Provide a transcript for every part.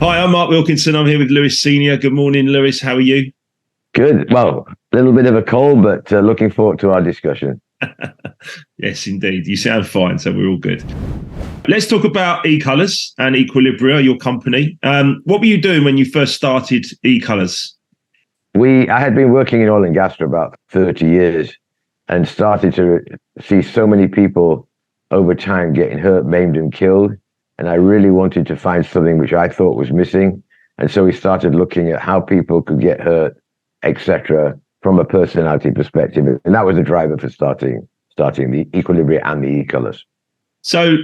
Hi, I'm Mark Wilkinson. I'm here with Lewis Senior. Good morning, Lewis. How are you? Good. Well, a little bit of a cold, but looking forward to our discussion. Yes, indeed. You sound fine, so we're all good. Let's talk about eColours and Equilibria, your company. What were you doing when you first started eColours? I had been working in oil and gas for about 30 years and started to see so many people over time getting hurt, maimed, and killed. And I really wanted to find something which I thought was missing. And so we started looking at how people could get hurt, etc., from a personality perspective. And that was the driver for starting the Equilibria and the eColours. So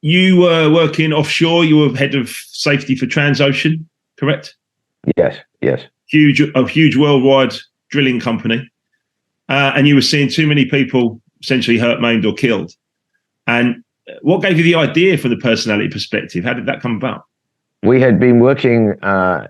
you were working offshore. You were head of safety for Transocean, correct? Yes. A huge worldwide drilling company. And you were seeing too many people essentially hurt, maimed, or killed. And what gave you the idea from the personality perspective? How did that come about? We had been working on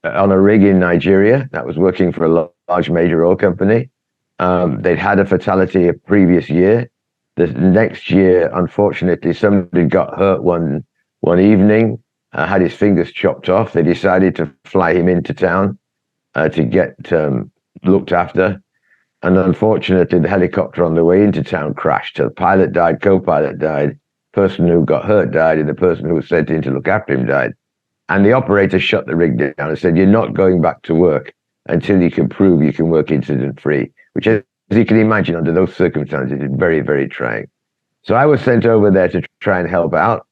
a rig in Nigeria that was working for a large major oil company. They'd had a fatality a previous year. The next year, unfortunately, somebody got hurt one evening, had his fingers chopped off. They decided to fly him into town to get looked after. And unfortunately, the helicopter on the way into town crashed. So the pilot died, co-pilot died, person who got hurt died, and the person who was sent in to look after him died. And the operator shut the rig down and said, "You're not going back to work until you can prove you can work incident-free," which, as you can imagine, under those circumstances, is very, very trying. So I was sent over there to try and help out.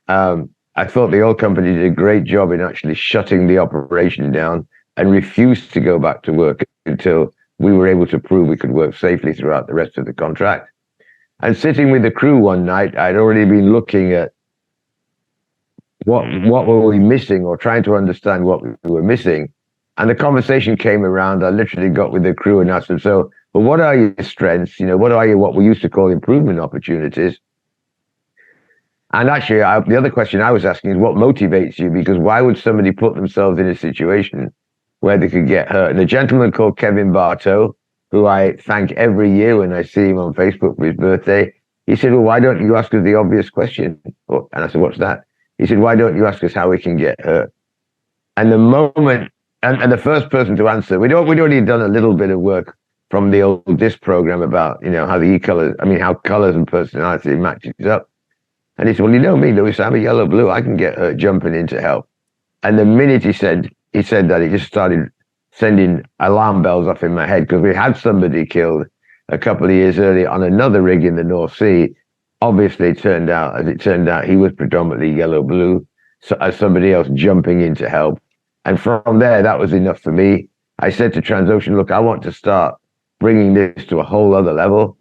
I thought the oil company did a great job in actually shutting the operation down and refused to go back to work until we were able to prove we could work safely throughout the rest of the contract. And sitting with the crew one night, I'd already been looking at what were we missing, or trying to understand what we were missing. And the conversation came around. I literally got with the crew and asked them, "So, well, what are your strengths? What we used to call improvement opportunities?" And actually, the other question I was asking is, what motivates you? Because why would somebody put themselves in a situation where they could get hurt? And a gentleman called Kevin Bartow, who I thank every year when I see him on Facebook for his birthday, he said, "Well, why don't you ask us the obvious question?" And I said, "What's that?" He said, "Why don't you ask us how we can get hurt?" And the moment, and the first person to answer, we'd already done a little bit of work from the old disc program about, how colors and personality matches up. And he said, "Well, you know me, Lewis, I'm a yellow blue. I can get hurt jumping in to help." And the minute he said that, he just started sending alarm bells off in my head, because we had somebody killed a couple of years earlier on another rig in the North Sea. Obviously, as it turned out, he was predominantly yellow blue, so as somebody else jumping in to help. And from there, that was enough for me. I said to Transocean, "Look, I want to start bringing this to a whole other level."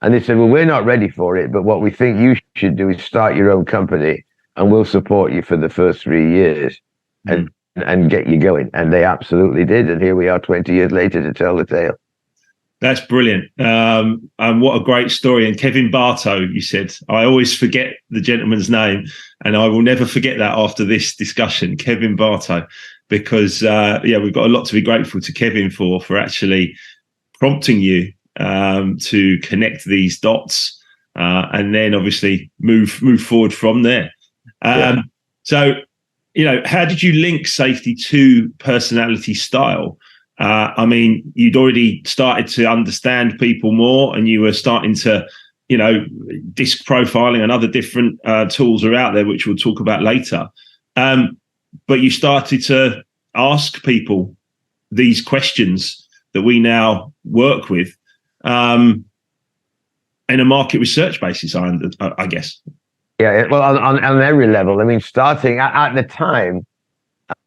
And they said, "Well, we're not ready for it, but what we think you should do is start your own company, and we'll support you for the first 3 years and get you going." And they absolutely did. And here we are 20 years later to tell the tale. That's brilliant. And what a great story. And Kevin Bartow, you said. I always forget the gentleman's name, and I will never forget that after this discussion, Kevin Bartow, because we've got a lot to be grateful to Kevin for actually prompting you to connect these dots and then obviously move forward from there. So, how did you link safety to personality style? You'd already started to understand people more, and you were starting to, disc profiling and other different tools are out there, which we'll talk about later. But you started to ask people these questions that we now work with in a market research basis, I guess. Yeah, well, on every level. I mean, starting at the time,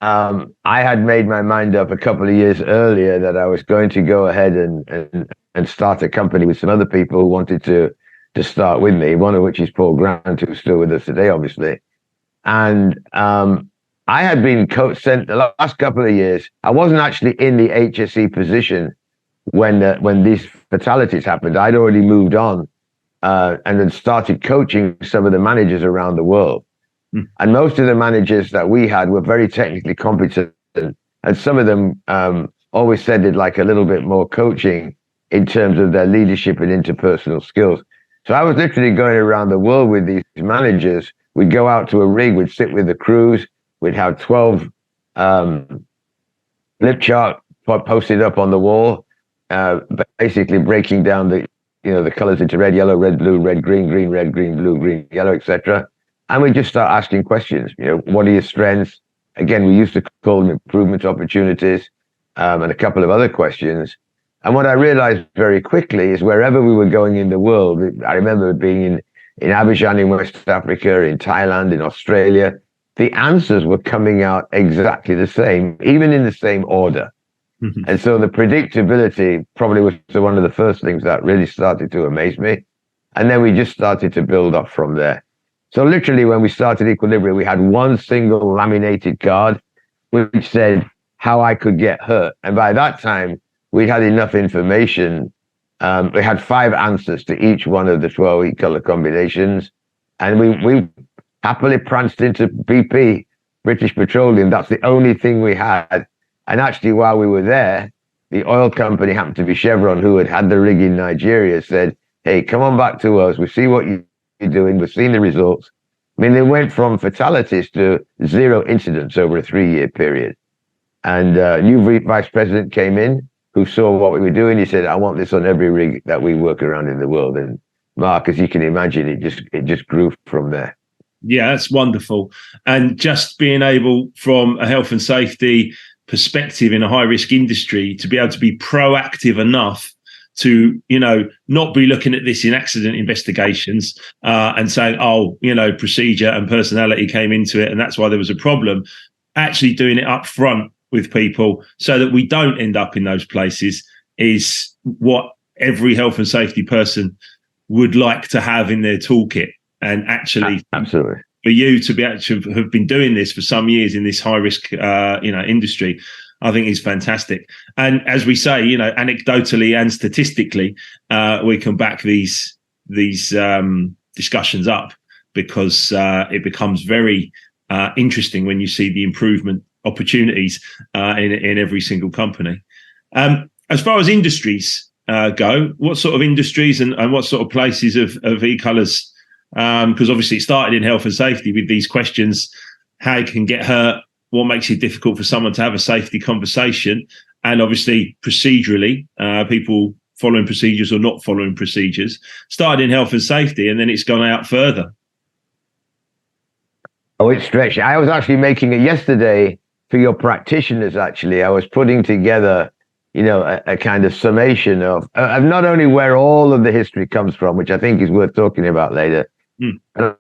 I had made my mind up a couple of years earlier that I was going to go ahead and start a company with some other people who wanted to start with me, one of which is Paul Grant, who's still with us today, obviously. And I had been sent the last couple of years. I wasn't actually in the HSE position when these fatalities happened. I'd already moved on and had started coaching some of the managers around the world. And most of the managers that we had were very technically competent, and some of them always said they'd like a little bit more coaching in terms of their leadership and interpersonal skills. So I was literally going around the world with these managers we'd go out to a rig, we'd sit with the crews, we'd have 12 flip chart posted up on the wall, basically breaking down the colors into red, yellow, red, blue, red, green, green, red, green, blue, green, yellow, etc. And we just start asking questions. What are your strengths? Again, we used to call them improvement opportunities, and a couple of other questions. And what I realized very quickly is wherever we were going in the world, I remember being in Abidjan in West Africa, in Thailand, in Australia, the answers were coming out exactly the same, even in the same order. Mm-hmm. And so the predictability probably was one of the first things that really started to amaze me. And then we just started to build up from there. So literally when we started Equilibrium, we had one single laminated card which said how I could get hurt. And by that time, we'd had enough information. We had 5 answers to each one of the 12 color combinations. And we happily pranced into BP, British Petroleum. That's the only thing we had. And actually, while we were there, the oil company happened to be Chevron, who had the rig in Nigeria, said, hey, come on back to us. We see what you're doing. We've seen the results. I mean, they went from fatalities to 0 incidents over a 3-year period. And a new vice president came in who saw what we were doing. He said, I want this on every rig that we work around in the world. And Mark, as you can imagine, it just grew from there. Yeah, that's wonderful. And just being able, from a health and safety perspective in a high risk industry, to be able to be proactive enough to, not be looking at this in accident investigations and saying, procedure and personality came into it and that's why there was a problem. Actually doing it up front with people so that we don't end up in those places is what every health and safety person would like to have in their toolkit. And actually, absolutely, for you to be actually have been doing this for some years in this high risk, industry, I think is fantastic. And as we say, anecdotally and statistically, we can back these discussions up because it becomes very interesting when you see the improvement opportunities in every single company. As far as industries go, what sort of industries and what sort of places of e-colors? Because obviously it started in health and safety with these questions: how you can get hurt, what makes it difficult for someone to have a safety conversation, and obviously procedurally, people following procedures or not following procedures. Started in health and safety, and then it's gone out further. Oh, it's stretched. I was actually making it yesterday for your practitioners. Actually, I was putting together, a kind of summation of not only where all of the history comes from, which I think is worth talking about later.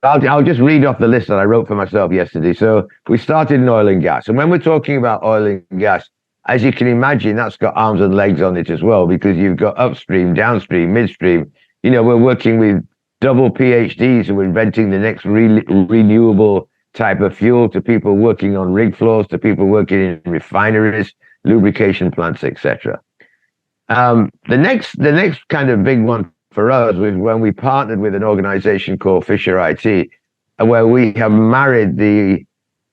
I'll just read off the list that I wrote for myself yesterday. So we started in oil and gas. And when we're talking about oil and gas, as you can imagine, that's got arms and legs on it as well, because you've got upstream, downstream, midstream. We're working with double PhDs who are inventing the next renewable type of fuel, to people working on rig floors, to people working in refineries, lubrication plants, etc. The next kind of big one for us was when we partnered with an organization called Fisher IT, where we have married the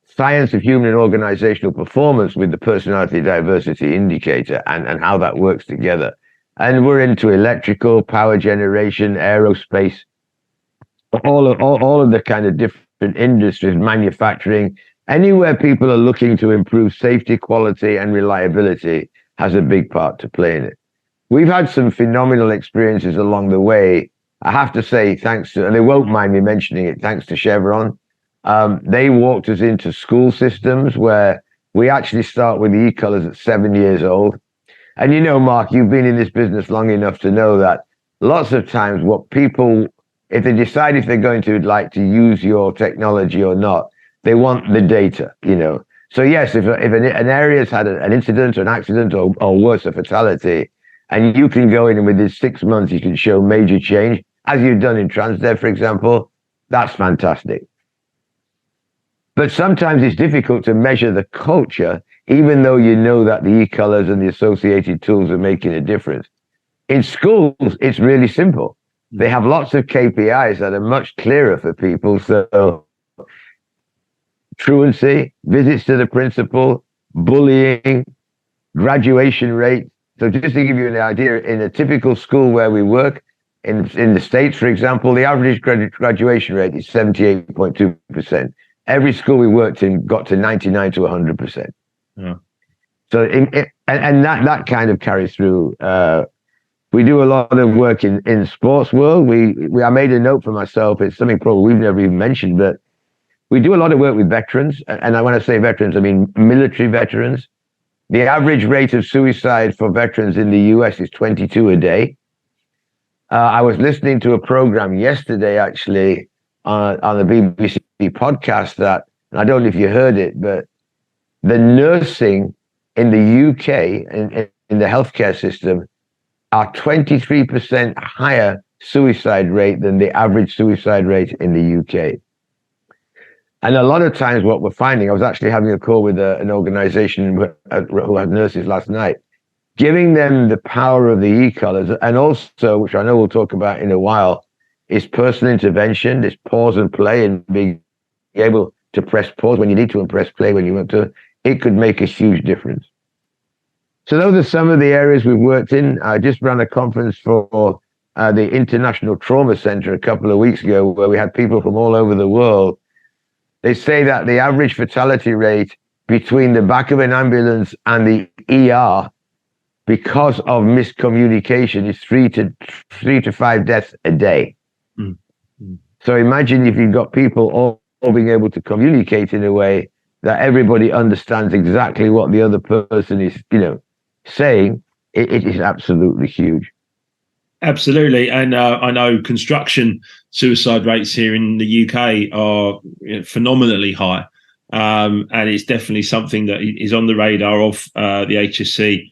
science of human and organizational performance with the personality diversity indicator and how that works together. And we're into electrical, power generation, aerospace, all of the kind of different industries, manufacturing. Anywhere people are looking to improve safety, quality, and reliability has a big part to play in it. We've had some phenomenal experiences along the way. I have to say, thanks to, and they won't mind me mentioning it, thanks to Chevron. They walked us into school systems where we actually start with the e-colors at 7 years old. And Mark, you've been in this business long enough to know that lots of times what people, if they decide if they're going to like to use your technology or not, they want the data, So yes, if an area's had an incident or an accident or worse, a fatality, and you can go in and within 6 months, you can show major change, as you've done in Transdev, for example, that's fantastic. But sometimes it's difficult to measure the culture, even though you know that the e-colors and the associated tools are making a difference. In schools, it's really simple. They have lots of KPIs that are much clearer for people. So truancy, visits to the principal, bullying, graduation rate. So just to give you an idea, in a typical school where we work, In the States, for example, the average graduation rate is 78.2%. Every school we worked in got to 99 to 100%. Yeah. So, and that kind of carries through. We do a lot of work in sports world. I made a note for myself. It's something probably we've never even mentioned, but we do a lot of work with veterans. And when I say veterans, I mean military veterans. The average rate of suicide for veterans in the US is 22 a day. I was listening to a program yesterday, actually, on the BBC podcast that, and I don't know if you heard it, but the nursing in the UK, in the healthcare system, are 23% higher suicide rate than the average suicide rate in the UK. And a lot of times what we're finding, I was actually having a call with an organization who had nurses last night, giving them the power of the e-collars, and also, which I know we'll talk about in a while, is personal intervention, this pause and play, and being able to press pause when you need to and press play when you want to. It could make a huge difference. So those are some of the areas we've worked in. I just ran a conference for the International Trauma Center a couple of weeks ago, where we had people from all over the world. They say that the average fatality rate between the back of an ambulance and the ER, because of miscommunication, is three to five deaths a day. Mm-hmm. So imagine if you've got people all being able to communicate in a way that everybody understands exactly what the other person is, saying. It is absolutely huge. Absolutely. And I know construction suicide rates here in the UK are phenomenally high. And it's definitely something that is on the radar of the HSC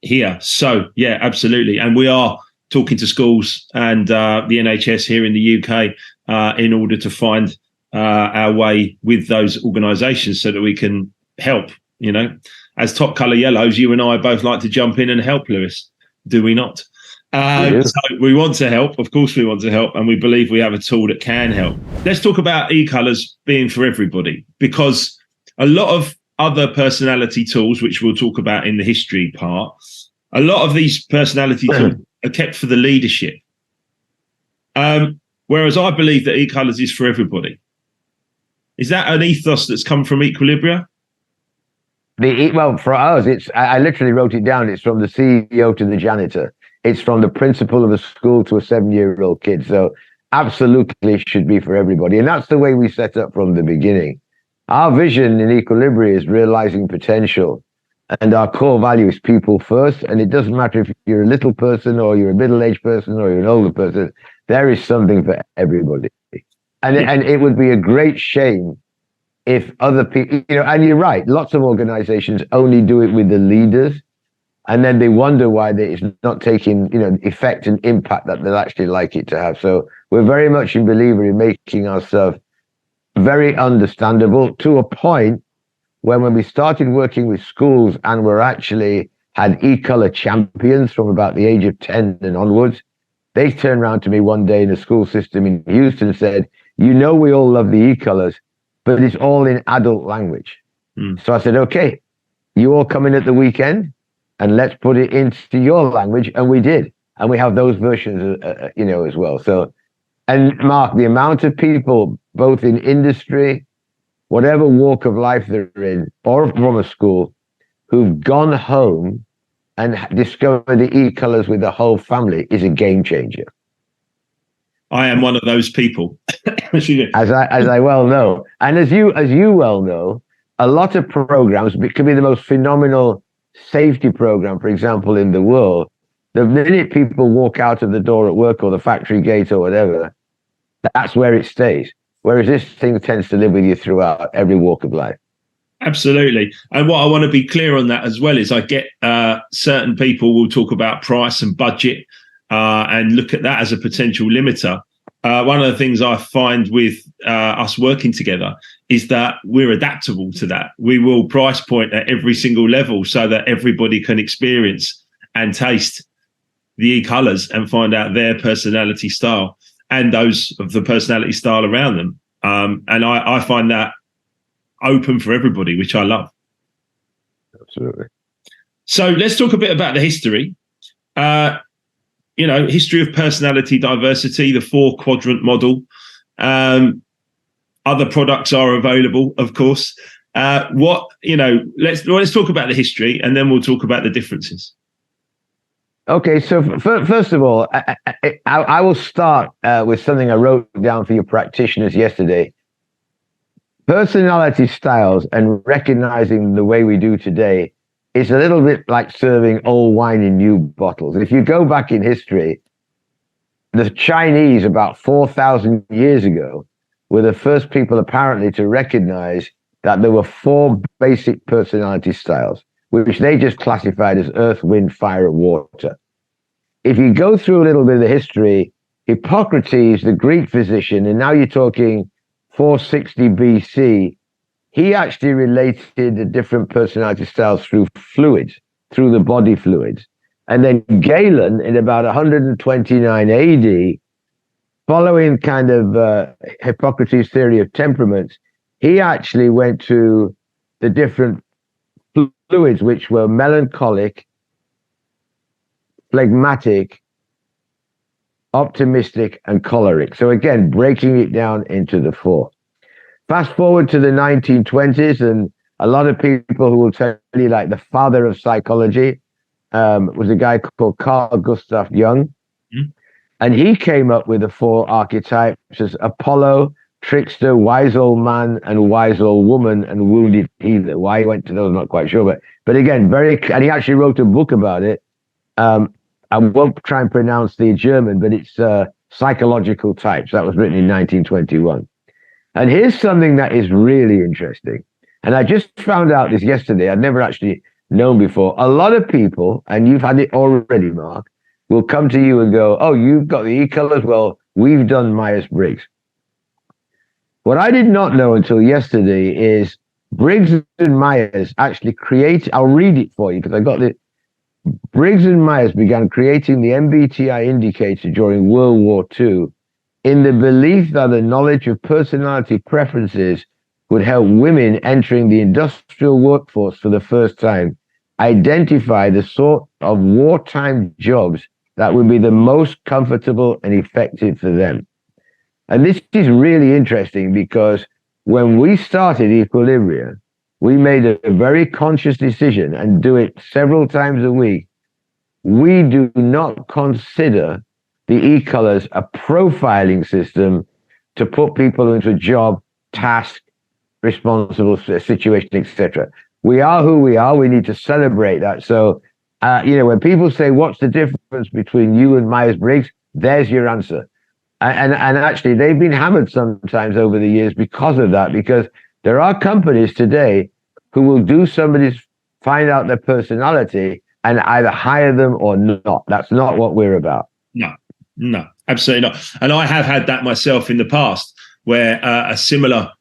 here. So, yeah, absolutely. And we are talking to schools and the NHS here in the UK in order to find our way with those organisations so that we can help. As Top Colour Yellows, you and I both like to jump in and help, Lewis. Do we not? So we want to help. Of course we want to help, and we believe we have a tool that can help. Let's talk about e-colours being for everybody, because a lot of other personality tools, which we'll talk about in the history part, a lot of these personality tools are kept for the leadership. Whereas I believe that e-colours is for everybody. Is that an ethos that's come from Equilibria? Well, for us, I literally wrote it down. It's from the CEO to the janitor. It's from the principal of a school to a 7-year-old kid. So absolutely should be for everybody. And that's the way we set up from the beginning. Our vision in Equilibria is realizing potential. And our core value is people first. And it doesn't matter if you're a little person or you're a middle-aged person or you're an older person. There is something for everybody. And it would be a great shame if other people, and you're right, lots of organizations only do it with the leaders. And then they wonder why it's not taking, effect and impact that they'd actually like it to have. So we're very much a believer in making ourselves very understandable, to a point where when we started working with schools and we're actually had e-color champions from about the age of 10 and onwards, they turned around to me one day in a school system in Houston and said, we all love the e-colors, but it's all in adult language. So I said, okay, you all come in at the weekend, and let's put it into your language. And we did. And we have those versions, as well. So, and Mark, the amount of people, both in industry, whatever walk of life they're in, or from a school, who've gone home and discovered the e-colors with the whole family is a game changer. I am one of those people. as I well know. And as you well know, a lot of programs could be the most phenomenal safety program, for example, in the world. The minute people walk out of the door at work or the factory gate or whatever, that's where it stays. Whereas this thing tends to live with you throughout every walk of life. Absolutely. And what I want to be clear on that as well is I get certain people will talk about price and budget and look at that as a potential limiter. One of the things I find with us working together is that we're adaptable to that. We will price point at every single level so that everybody can experience and taste the e-colors and find out their personality style and those of the personality style around them. And I find that open for everybody, which I love. Absolutely. So let's talk a bit about the history. history of personality diversity, the 4-quadrant model. Other products are available, of course. Let's talk about the history, and then we'll talk about the differences. Okay, so first of all, I will start with something I wrote down for your practitioners yesterday. Personality styles and recognizing the way we do today is a little bit like serving old wine in new bottles. If you go back in history, the Chinese about 4,000 years ago were the first people apparently to recognize that there were 4 basic personality styles, which they just classified as earth, wind, fire, and water. If you go through a little bit of the history, Hippocrates, the Greek physician, and now you're talking 460 BC, he actually related the different personality styles through fluids, through the body fluids. And then Galen, in about 129 AD, following kind of Hippocrates' theory of temperaments, he actually went to the different fluids, which were melancholic, phlegmatic, optimistic, and choleric. So again, breaking it down into the 4. Fast forward to the 1920s, and a lot of people who will tell you, like the father of psychology was a guy called Carl Gustav Jung. Mm-hmm. And he came up with the 4 archetypes as Apollo, trickster, wise old man, and wise old woman, and wounded healer. Why he went to those, I'm not quite sure. But again, and he actually wrote a book about it. I won't try and pronounce the German, but it's Psychological Types. That was written in 1921. And here's something that is really interesting. And I just found out this yesterday. I'd never actually known before. A lot of people, and you've had it already, Mark, will come to you and go, oh, you've got the E-colors? Well, we've done Myers-Briggs. What I did not know until yesterday is Briggs and Myers actually I'll read it for you because I got it. Briggs and Myers began creating the MBTI indicator during World War II in the belief that the knowledge of personality preferences would help women entering the industrial workforce for the first time identify the sort of wartime jobs that would be the most comfortable and effective for them. And this is really interesting because when we started Equilibria, we made a very conscious decision and do it several times a week. We do not consider the E-colors a profiling system to put people into a job, task, responsible situation, etc. We are who we are. We need to celebrate that. So, when people say, what's the difference between you and Myers-Briggs? There's your answer. And actually, they've been hammered sometimes over the years because of that, because there are companies today who will find out their personality and either hire them or not. That's not what we're about. No, absolutely not. And I have had that myself in the past where a similar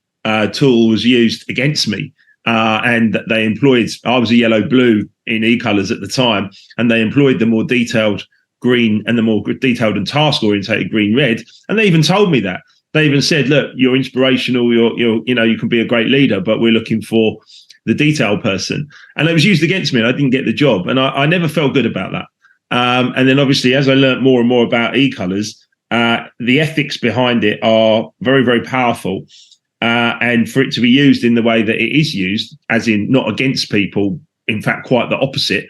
tool was used against me. And they employed, I was a yellow-blue in E-colors at the time, and they employed the more detailed green and the more detailed and task-orientated green-red. And they even told me that. They even said, look, you're inspirational, you can be a great leader, but we're looking for the detail person. And it was used against me and I didn't get the job. And I never felt good about that. And then obviously, as I learned more and more about E-colors, the ethics behind it are very, very powerful. And for it to be used in the way that it is used, as in not against people, in fact, quite the opposite,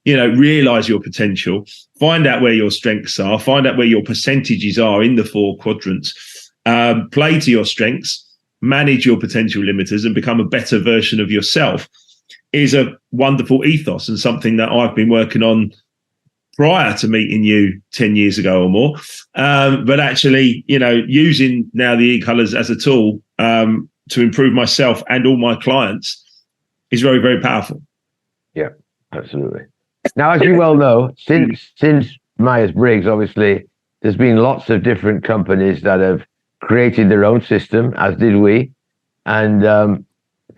realize your potential, find out where your strengths are, find out where your percentages are in the 4 quadrants, play to your strengths, manage your potential limiters and become a better version of yourself is a wonderful ethos and something that I've been working on prior to meeting you 10 years ago or more. But actually, using now the E-colors as a tool to improve myself and all my clients is very, very powerful. Yeah, absolutely. Now, as you well know, since Myers-Briggs, obviously, there's been lots of different companies that have created their own system, as did we. And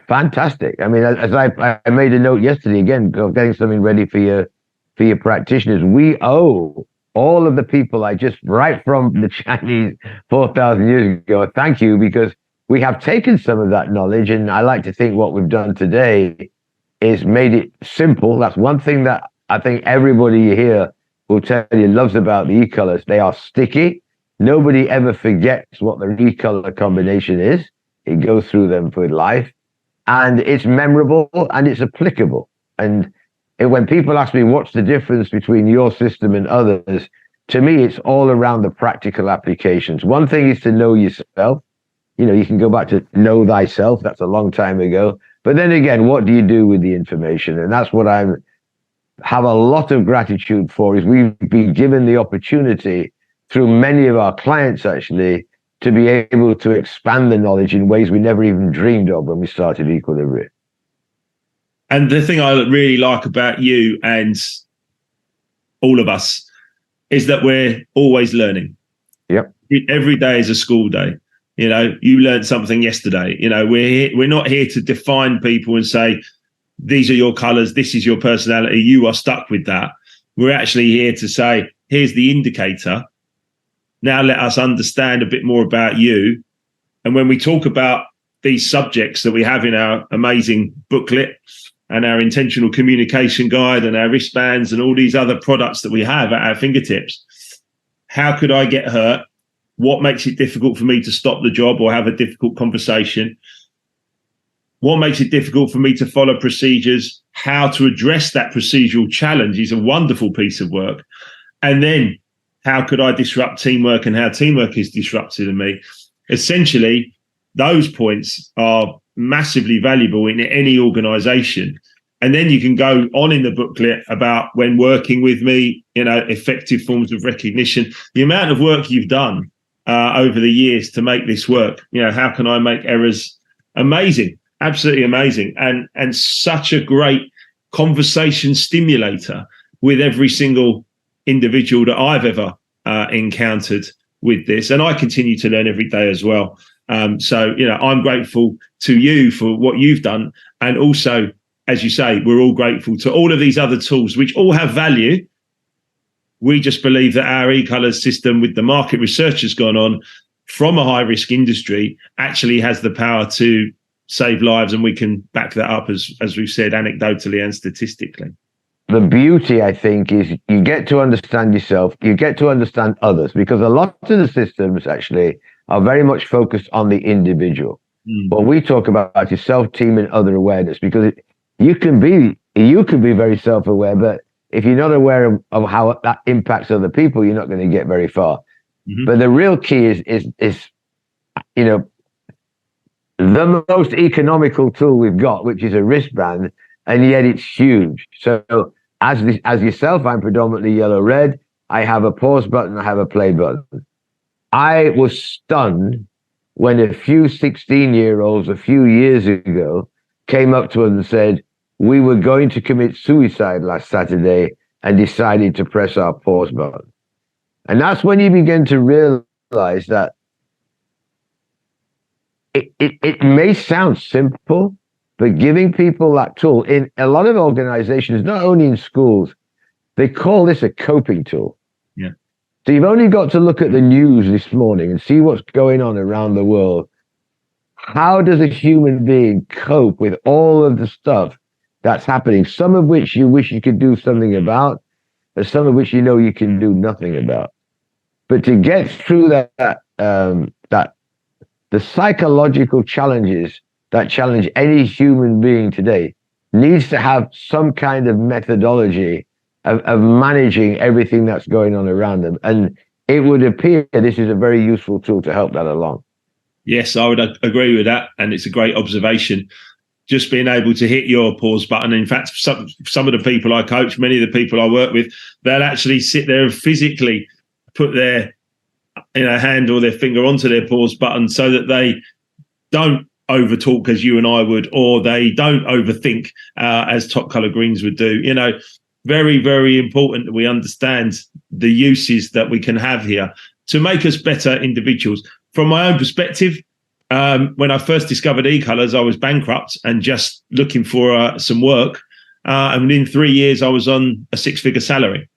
fantastic. I mean, as I made a note yesterday, again, getting something ready for your practitioners, we owe all of the people right from the Chinese 4,000 years ago, thank you, because we have taken some of that knowledge, and I like to think what we've done today is made it simple. That's one thing that I think everybody here will tell you loves about the e-colors. They are sticky. Nobody ever forgets what the e-color combination is. It goes through them for life, and it's memorable and it's applicable. And when people ask me what's the difference between your system and others, to me, it's all around the practical applications. One thing is to know yourself. You know, you can go back to know thyself. That's a long time ago. But then again, what do you do with the information? And that's what I have a lot of gratitude for, is we've been given the opportunity through many of our clients, actually, to be able to expand the knowledge in ways we never even dreamed of when we started Equilibrium. And the thing I really like about you and all of us is that we're always learning. Yep. Every day is a school day. You know, you learned something yesterday. You know, we're not here to define people and say, these are your colors, this is your personality, you are stuck with that. We're actually here to say, here's the indicator. Now let us understand a bit more about you. And when we talk about these subjects that we have in our amazing booklet and our intentional communication guide and our wristbands and all these other products that we have at our fingertips, how could I get hurt? What makes it difficult for me to stop the job or have a difficult conversation? What makes it difficult for me to follow procedures? How to address that procedural challenge is a wonderful piece of work. And then how could I disrupt teamwork and how teamwork is disrupted in me? Essentially, those points are massively valuable in any organization. And then you can go on in the booklet about when working with me, you know, effective forms of recognition, the amount of work you've done over the years to make this work. You know, how can I make errors? Amazing, absolutely amazing. And such a great conversation stimulator with every single individual that I've ever encountered with this. And I continue to learn every day as well. So, you know, I'm grateful to you for what you've done. And also, as you say, we're all grateful to all of these other tools, which all have value. We just believe that our e-colors system, with the market research has gone on from a high-risk industry, actually has the power to save lives. And we can back that up, as we've said, anecdotally and statistically. The beauty, I think, is you get to understand yourself, you get to understand others, because a lot of the systems actually are very much focused on the individual. What we talk about is self-team and other awareness, because you can be very self-aware, but if you're not aware of how that impacts other people, you're not going to get very far. But the real key is you know, the most economical tool we've got, which is a wristband, and yet it's huge. So as yourself, I'm predominantly yellow-red. I have a pause button, I have a play button. I was stunned when a few 16-year-olds a few years ago came up to us and said, we were going to commit suicide last Saturday and decided to press our pause button. And that's when you begin to realize that it may sound simple, but giving people that tool in a lot of organizations, not only in schools, they call this a coping tool. Yeah. So you've only got to look at the news this morning and see what's going on around the world. How does a human being cope with all of the stuff that's happening, some of which you wish you could do something about, and some of which you know you can do nothing about? But to get through that the psychological challenges that challenge any human being today needs to have some kind of methodology of managing everything that's going on around them. And it would appear this is a very useful tool to help that along. Yes, I would agree with that. And it's a great observation. Just being able to hit your pause button. In fact, some of the people I coach, many of the people I work with, they'll actually sit there and physically put their hand or their finger onto their pause button so that they don't overtalk as you and I would, or they don't overthink as Top Color Greens would do. You know, very, very important that we understand the uses that we can have here to make us better individuals. From my own perspective, when I first discovered e-colors, I was bankrupt and just looking for some work. And within 3 years, I was on a 6-figure salary.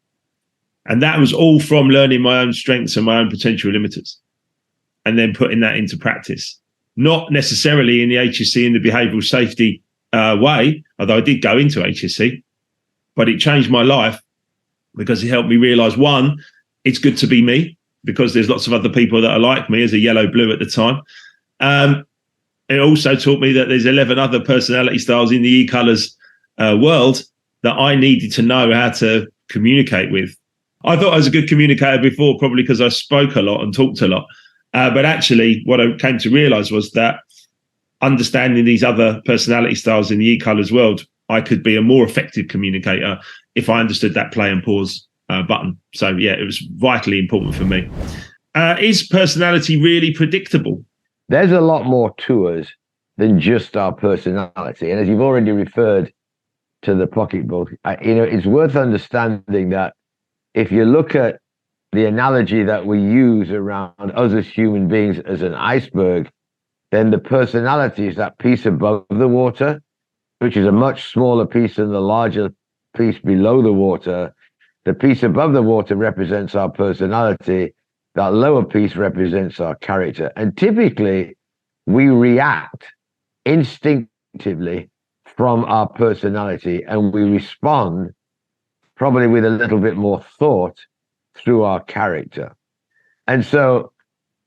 And that was all from learning my own strengths and my own potential limiters and then putting that into practice. Not necessarily in the HSC and the behavioural safety way, although I did go into HSC, but it changed my life because it helped me realize, one, it's good to be me because there's lots of other people that are like me as a yellow blue at the time. It also taught me that there's 11 other personality styles in the e-colors world that I needed to know how to communicate with. I thought I was a good communicator before, probably because I spoke a lot and talked a lot. But actually, what I came to realize was that understanding these other personality styles in the e-colors world, I could be a more effective communicator if I understood that play and pause button. So, yeah, it was vitally important for me. Is personality really predictable? There's a lot more to us than just our personality. And as you've already referred to the pocketbook, it's worth understanding that if you look at the analogy that we use around us as human beings as an iceberg, then the personality is that piece above the water, which is a much smaller piece than the larger piece below the water. The piece above the water represents our personality. That lower piece represents our character. And typically, we react instinctively from our personality, and we respond probably with a little bit more thought through our character. And so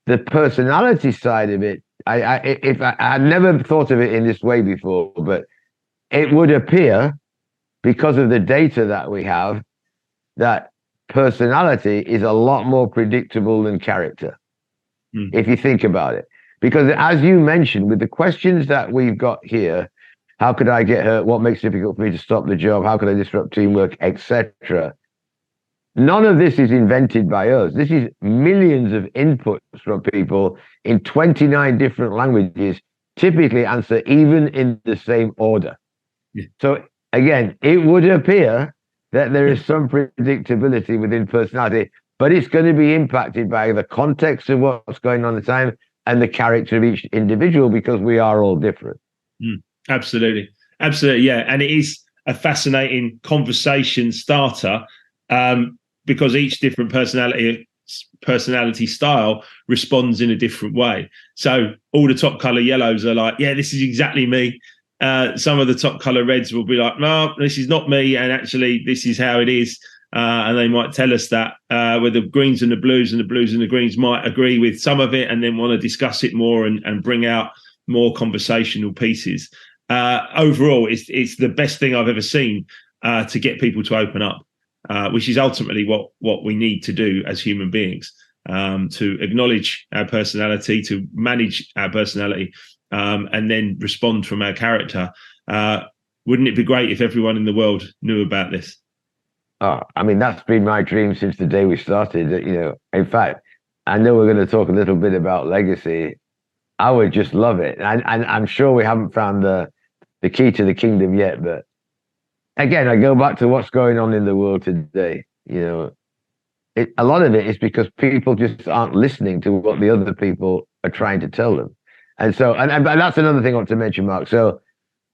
the personality side of it, I never thought of it in this way before, but it would appear, because of the data that we have, that personality is a lot more predictable than character, if you think about it. Because as you mentioned, with the questions that we've got here, how could I get hurt? What makes it difficult for me to stop the job? How could I disrupt teamwork, etc.? None of this is invented by us. This is millions of inputs from people in 29 different languages, typically answer even in the same order. Yeah. So again, it would appear that there is some predictability within personality, but it's going to be impacted by the context of what's going on at the time and the character of each individual, because we are all different. Absolutely. Absolutely. Yeah. And it is a fascinating conversation starter, because each different personality style responds in a different way. So all the top color yellows are like, yeah, this is exactly me. Some of the top color reds will be like, no, this is not me. And actually, this is how it is. And they might tell us that, where the greens and the blues and the greens might agree with some of it and then want to discuss it more and bring out more conversational pieces. Overall, it's the best thing I've ever seen to get people to open up, which is ultimately what we need to do as human beings, to acknowledge our personality, to manage our personality, and then respond from our character. Wouldn't it be great if everyone in the world knew about this? Oh, I mean, that's been my dream since the day we started. In fact, I know we're going to talk a little bit about legacy. I would just love it. And I'm sure we haven't found the key to the kingdom yet. But again, I go back to what's going on in the world today. A lot of it is because people just aren't listening to what the other people are trying to tell them. And so, and that's another thing I want to mention, Mark. So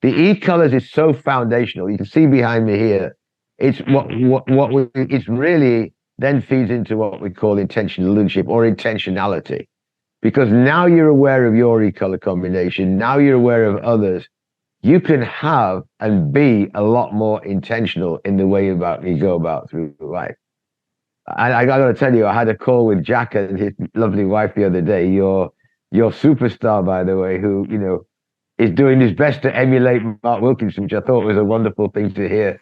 the e-colors is so foundational. You can see behind me here. It's it's really then feeds into what we call intentional leadership or intentionality. Because now you're aware of your e-color combination, now you're aware of others, you can have and be a lot more intentional in the way you go about through life. And I got to tell you, I had a call with Jack and his lovely wife the other day, your superstar, by the way, who, is doing his best to emulate Mark Wilkinson, which I thought was a wonderful thing to hear.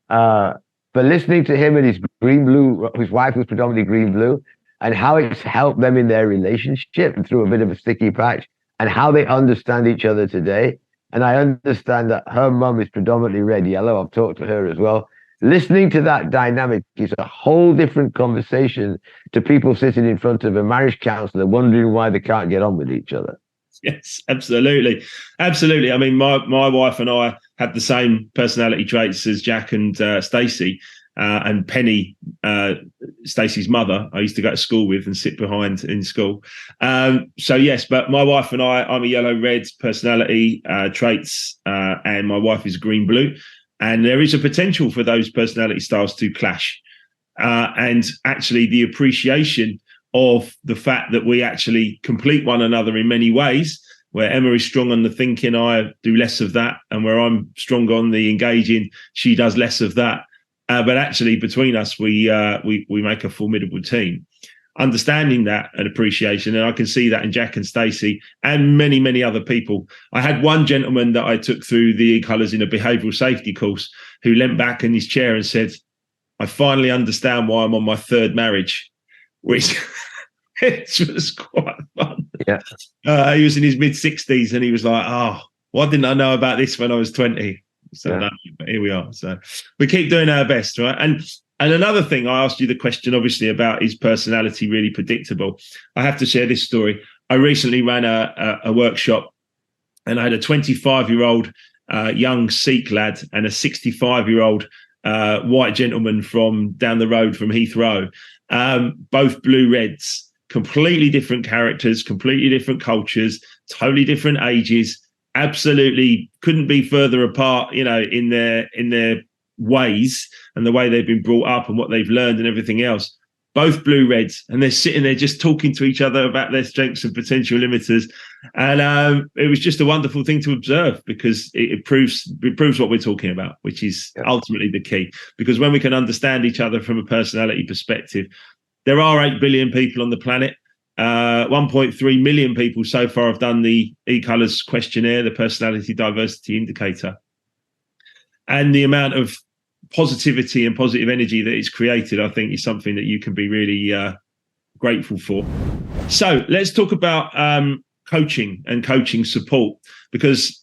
But listening to him and his green-blue, his wife was predominantly green-blue, and how it's helped them in their relationship and through a bit of a sticky patch, and how they understand each other today. And I understand that her mum is predominantly red-yellow. I've talked to her as well. Listening to that dynamic is a whole different conversation to people sitting in front of a marriage counselor wondering why they can't get on with each other. Yes, absolutely. Absolutely. I mean, my wife and I had the same personality traits as Jack and Stacey, and Penny, Stacey's mother, I used to go to school with and sit behind in school. So yes, but my wife and I'm a yellow-red personality traits, and my wife is green-blue. And there is a potential for those personality styles to clash. And actually the appreciation of the fact that we actually complete one another in many ways, where Emma is strong on the thinking, I do less of that. And where I'm strong on the engaging, she does less of that. but actually between us, we make a formidable team. Understanding that and appreciation, and I can see that in Jack and Stacey and many, many other people. I had one gentleman that I took through the e-colours in a behavioural safety course who leant back in his chair and said, I finally understand why I'm on my third marriage, which was quite fun. Yeah. He was in his mid-60s and he was like, oh, why didn't I know about this when I was 20? So no, but here we are. So we keep doing our best, right? And another thing, I asked you the question, obviously, about his personality really predictable. I have to share this story. I recently ran a workshop and I had a 25-year-old young Sikh lad and a 65-year-old white gentleman from down the road from Heathrow, both blue reds, completely different characters, completely different cultures, totally different ages, absolutely couldn't be further apart, in their ways and the way they've been brought up and what they've learned and everything else. Both blue reds, and they're sitting there just talking to each other about their strengths and potential limiters. And it was just a wonderful thing to observe, because it proves what we're talking about, which is ultimately the key. Because when we can understand each other from a personality perspective, there are 8 billion people on the planet. 1.3 million people so far have done the e-colours questionnaire, the personality diversity indicator. And the amount of positivity and positive energy that it's created, I think, is something that you can be really grateful for. So let's talk about coaching and coaching support, because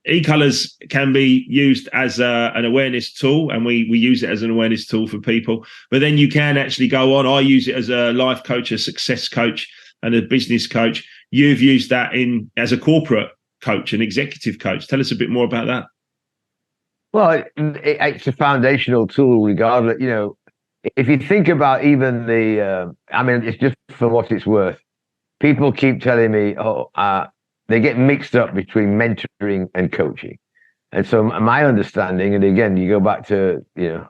e-colours can be used as an awareness tool, and we use it as an awareness tool for people. But then you can actually go on. I use it as a life coach, a success coach, and a business coach. You've used that as a corporate coach, an executive coach. Tell us a bit more about that. Well, it's a foundational tool, regardless. If you think about even it's just for what it's worth. People keep telling me, they get mixed up between mentoring and coaching. And so my understanding, and again, you go back to,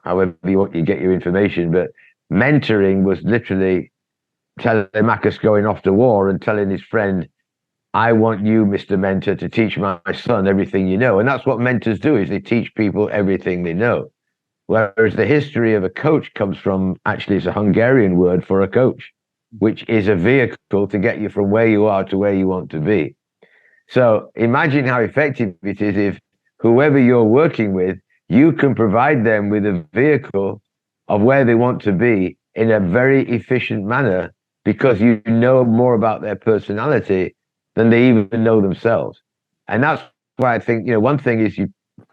however you get your information, but mentoring was literally Telemachus going off to war and telling his friend, I want you, Mr. Mentor, to teach my son everything you know. And that's what mentors do, is they teach people everything they know. Whereas the history of a coach comes from, actually, it's a Hungarian word for a coach, which is a vehicle to get you from where you are to where you want to be. So imagine how effective it is if whoever you're working with, you can provide them with a vehicle of where they want to be in a very efficient manner, because you know more about their personality than they even know themselves. And that's why I think, one thing is,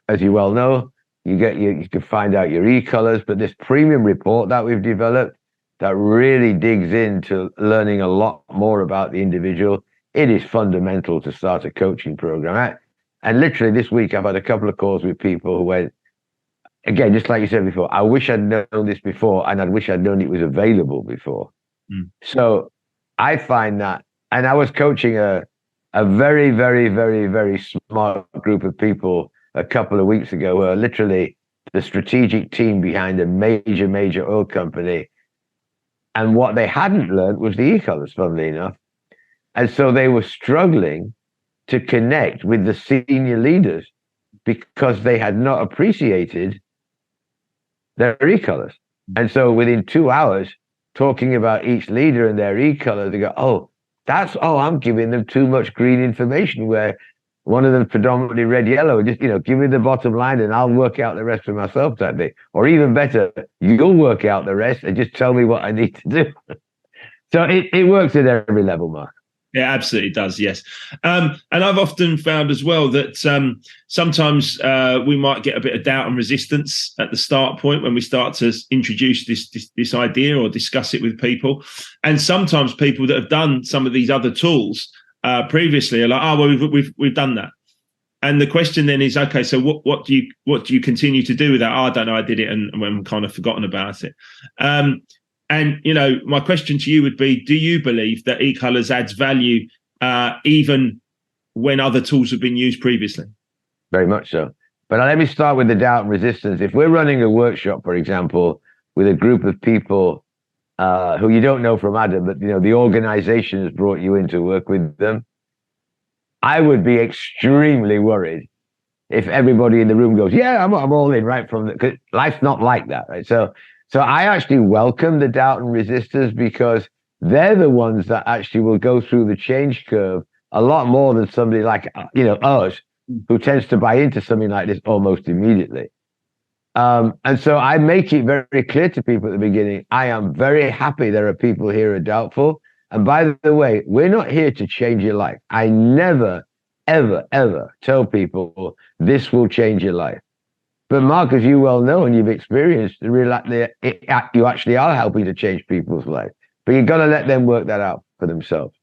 as you well know, you can find out your e-colours, but this premium report that we've developed that really digs into learning a lot more about the individual, it is fundamental to start a coaching program. And literally this week, I've had a couple of calls with people who went, again, just like you said before, I wish I'd known this before, and I wish I'd known it was available before. So I find that, and I was coaching a very, very, very, very smart group of people a couple of weeks ago, who are literally the strategic team behind a major oil company. And what they hadn't learned was the e-colours, funnily enough. And so they were struggling to connect with the senior leaders because they had not appreciated their e-colours. And so within 2 hours, talking about each leader and their e-colour, they go, I'm giving them too much green information, where one of them predominantly red, yellow. Just, give me the bottom line and I'll work out the rest for myself that day. Or even better, you'll work out the rest and just tell me what I need to do. So it works at every level, Mark. It absolutely does, yes. And I've often found as well that sometimes we might get a bit of doubt and resistance at the start point when we start to introduce this idea or discuss it with people. And sometimes people that have done some of these other tools previously are like, oh, well, we've done that. And the question then is, okay, so what do you continue to do with that? Oh, I don't know, I did it and I'm kind of forgotten about it. And, my question to you would be, do you believe that e-colours adds value even when other tools have been used previously? Very much so. But let me start with the doubt and resistance. If we're running a workshop, for example, with a group of people who you don't know from Adam, but, the organization has brought you in to work with them, I would be extremely worried if everybody in the room goes, yeah, I'm all in right from the, 'cause life's not like that, right? So I actually welcome the doubt and resistors because they're the ones that actually will go through the change curve a lot more than somebody like, us, who tends to buy into something like this almost immediately. And so I make it very, very clear to people at the beginning, I am very happy there are people here who are doubtful. And by the way, we're not here to change your life. I never, ever, ever tell people this will change your life. But Mark, as you well know and you've experienced, you actually are helping to change people's life. But you've got to let them work that out for themselves.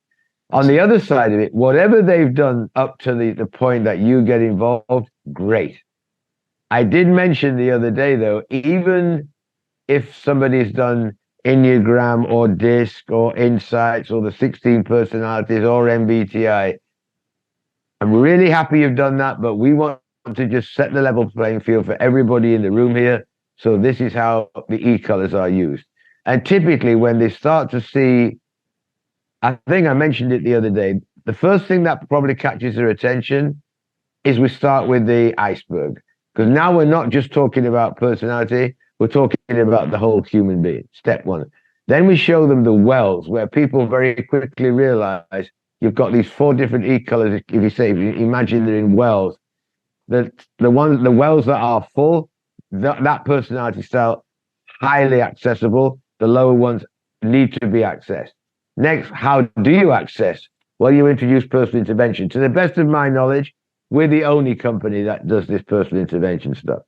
On the other side of it, whatever they've done up to the point that you get involved, great. I did mention the other day, though, even if somebody's done Enneagram or DISC or Insights or the 16 personalities or MBTI, I'm really happy you've done that, but we want to just set the level playing field for everybody in the room here. So this is how the e-colors are used. And typically when they start to see, I think I mentioned it the other day, the first thing that probably catches their attention is we start with the iceberg. Because now we're not just talking about personality, we're talking about the whole human being, step one. Then we show them the wells, where people very quickly realize you've got these 4 different e-colors. If you imagine they're in wells, the wells that are full, that personality style, highly accessible. The lower ones need to be accessed. Next, how do you access? Well, you introduce personal intervention. To the best of my knowledge, we're the only company that does this personal intervention stuff.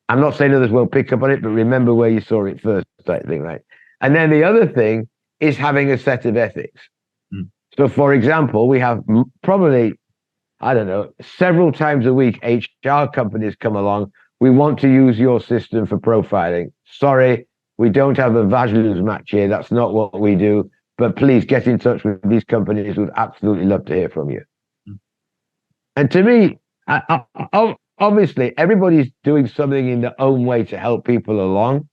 I'm not saying others won't pick up on it, but remember where you saw it first, type thing, right? And then the other thing is having a set of ethics. So, for example, we have probably, I don't know, several times a week, HR companies come along. We want to use your system for profiling. Sorry, we don't have a values match here. That's not what we do. But please get in touch with these companies. We'd absolutely love to hear from you. And to me, obviously, everybody's doing something in their own way to help people along.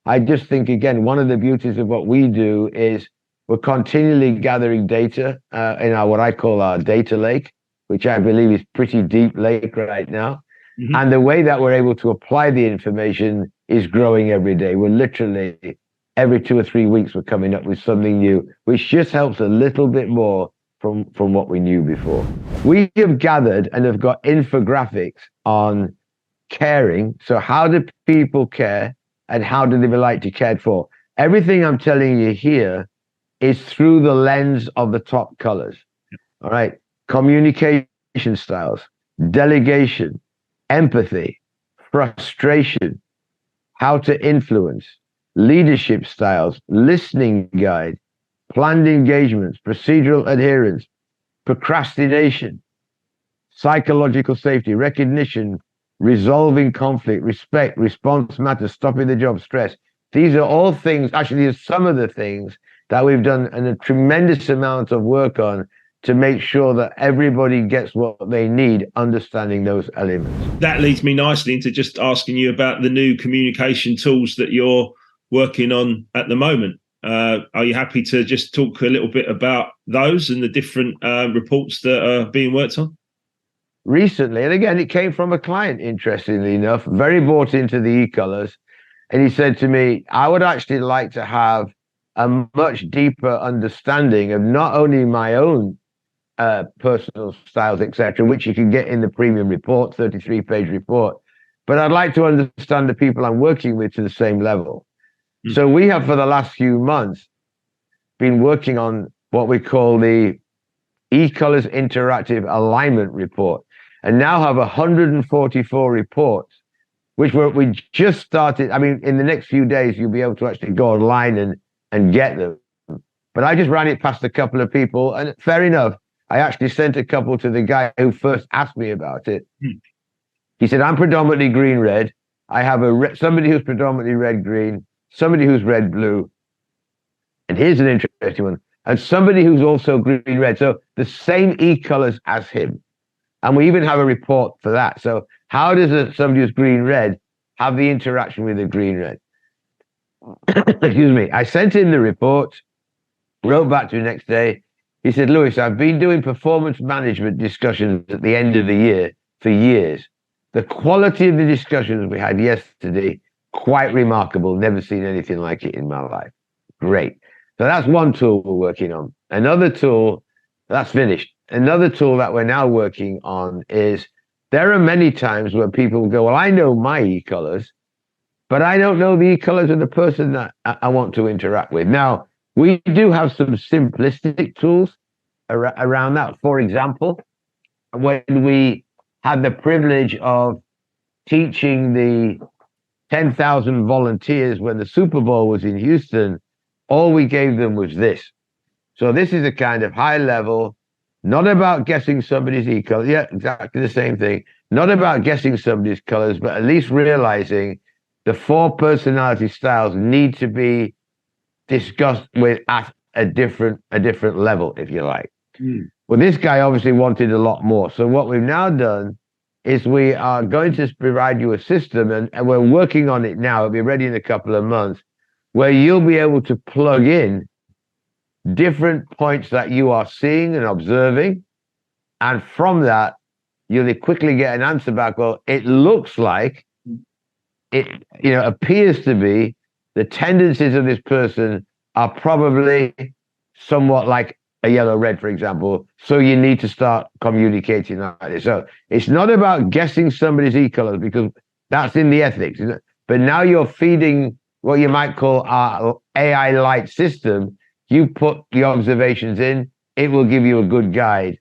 I just think, again, one of the beauties of what we do is we're continually gathering data in what I call our data lake, which I believe is pretty deep lake right now. Mm-hmm. And the way that we're able to apply the information is growing every day. We're literally, every 2 or 3 weeks, we're coming up with something new, which just helps a little bit more from what we knew before. We have gathered and have got infographics on caring. So how do people care and how do they like to be cared for? Everything I'm telling you here is through the lens of the top colors. All right. Communication styles, delegation, empathy, frustration, how to influence, leadership styles, listening guide, planned engagements, procedural adherence, procrastination, psychological safety, recognition, resolving conflict, respect, response matters, stopping the job, stress. These are all things, actually, these are some of the things that we've done a tremendous amount of work on to make sure that everybody gets what they need, understanding those elements. That leads me nicely into just asking you about the new communication tools that you're working on at the moment. Are you happy to just talk a little bit about those and the different reports that are being worked on? Recently, and again, it came from a client, interestingly enough, very bought into the e-colors. And he said to me, I would actually like to have a much deeper understanding of not only my own personal styles, etc., which you can get in the premium report, 33-page report, but I'd like to understand the people I'm working with to the same level. So we have, for the last few months, been working on what we call the e-colors interactive alignment report, and now have 144 reports, which we just started. I mean, in the next few days, you'll be able to actually go online and get them. But I just ran it past a couple of people, and fair enough, I actually sent a couple to the guy who first asked me about it. He said, I'm predominantly green-red. I have somebody who's predominantly red-green, somebody who's red-blue, and here's an interesting one, and somebody who's also green-red. So the same e-colors as him. And we even have a report for that. So how does somebody who's green-red have the interaction with a green-red? Excuse me. I sent him the report, wrote back to him the next day. He said, Lewis, I've been doing performance management discussions at the end of the year for years. the quality of the discussions we had yesterday, quite remarkable. Never seen anything like it in my life. Great. So that's one tool we're working on. Another tool, that's finished. Another tool that we're now working on is there are many times where people go, well, I know my e-colors, but I don't know the e-colors of the person that I want to interact with. Now, we do have some simplistic tools around that. For example, when we had the privilege of teaching the 10,000 volunteers when the Super Bowl was in Houston, all we gave them was this. So this is a kind of high level, not about guessing somebody's e-color. Yeah, exactly the same thing. Not about guessing somebody's colors, but at least realizing the 4 personality styles need to be discussed with at a different level, if you like. Well, this guy obviously wanted a lot more. So what we've now done is we are going to provide you a system, and we're working on it now. It'll be ready in a couple of months, where you'll be able to plug in different points that you are seeing and observing. And from that, you'll quickly get an answer back. Well, it looks like it, appears to be the tendencies of this person are probably somewhat like a yellow red, for example. So you need to start communicating like this. So it's not about guessing somebody's e-colors, because that's in the ethics. But now you're feeding what you might call our AI light system. You put the observations in, it will give you a good guide.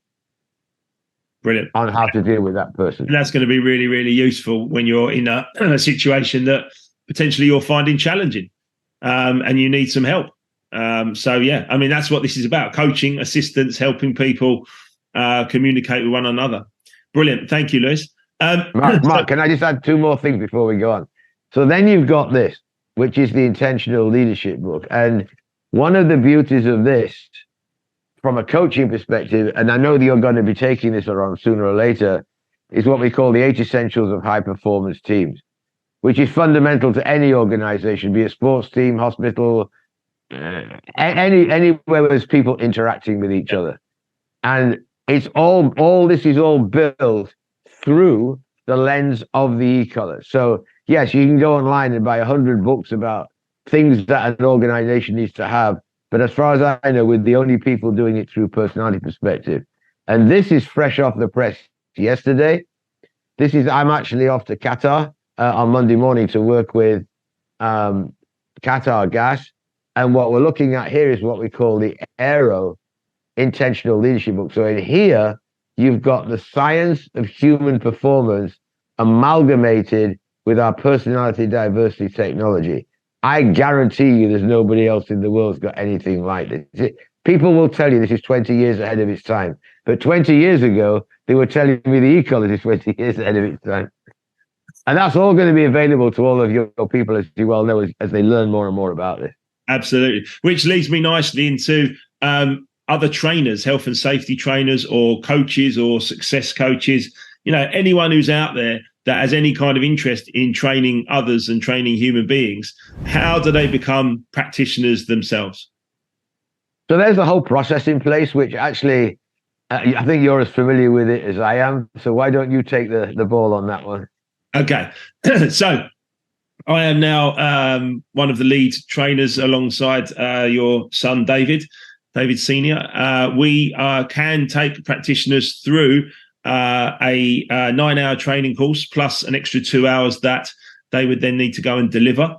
Brilliant. On how to deal with that person. And that's going to be really, really useful when you're in a situation that potentially you're finding challenging, and you need some help. So yeah, I mean, that's what this is about: coaching, assistance, helping people communicate with one another. Brilliant. Thank you, Lewis. Mark, can I just add 2 more things before we go on? So then you've got this, which is the Intentional Leadership book. And one of the beauties of this, from a coaching perspective, and I know that you're going to be taking this around sooner or later, is what we call the 8 essentials of high performance teams, which is fundamental to any organization, be it a sports team, hospital, anywhere where there's people interacting with each other. And it's all this is all built through the lens of the e-color. So yes, you can go online and buy 100 books about things that an organization needs to have. But as far as I know, we're the only people doing it through personality perspective. And this is fresh off the press yesterday. I'm actually off to Qatar on Monday morning to work with Qatar Gas. And what we're looking at here is what we call the Aero Intentional Leadership book. So in here, you've got the science of human performance amalgamated with our personality diversity technology. I guarantee you there's nobody else in the world's got anything like this. People will tell you this is 20 years ahead of its time. But 20 years ago, they were telling me the e-colors is 20 years ahead of its time. And that's all going to be available to all of your people, as you well know, as they learn more and more about this. Absolutely. Which leads me nicely into other trainers, health and safety trainers or coaches or success coaches, anyone who's out there that has any kind of interest in training others and training human beings. How do they become practitioners themselves? So there's a whole process in place, which actually, I think you're as familiar with it as I am. So why don't you take the ball on that one? Okay. So I am now one of the lead trainers alongside your son, David Senior. We can take practitioners through a 9-hour training course plus an extra 2 hours that they would then need to go and deliver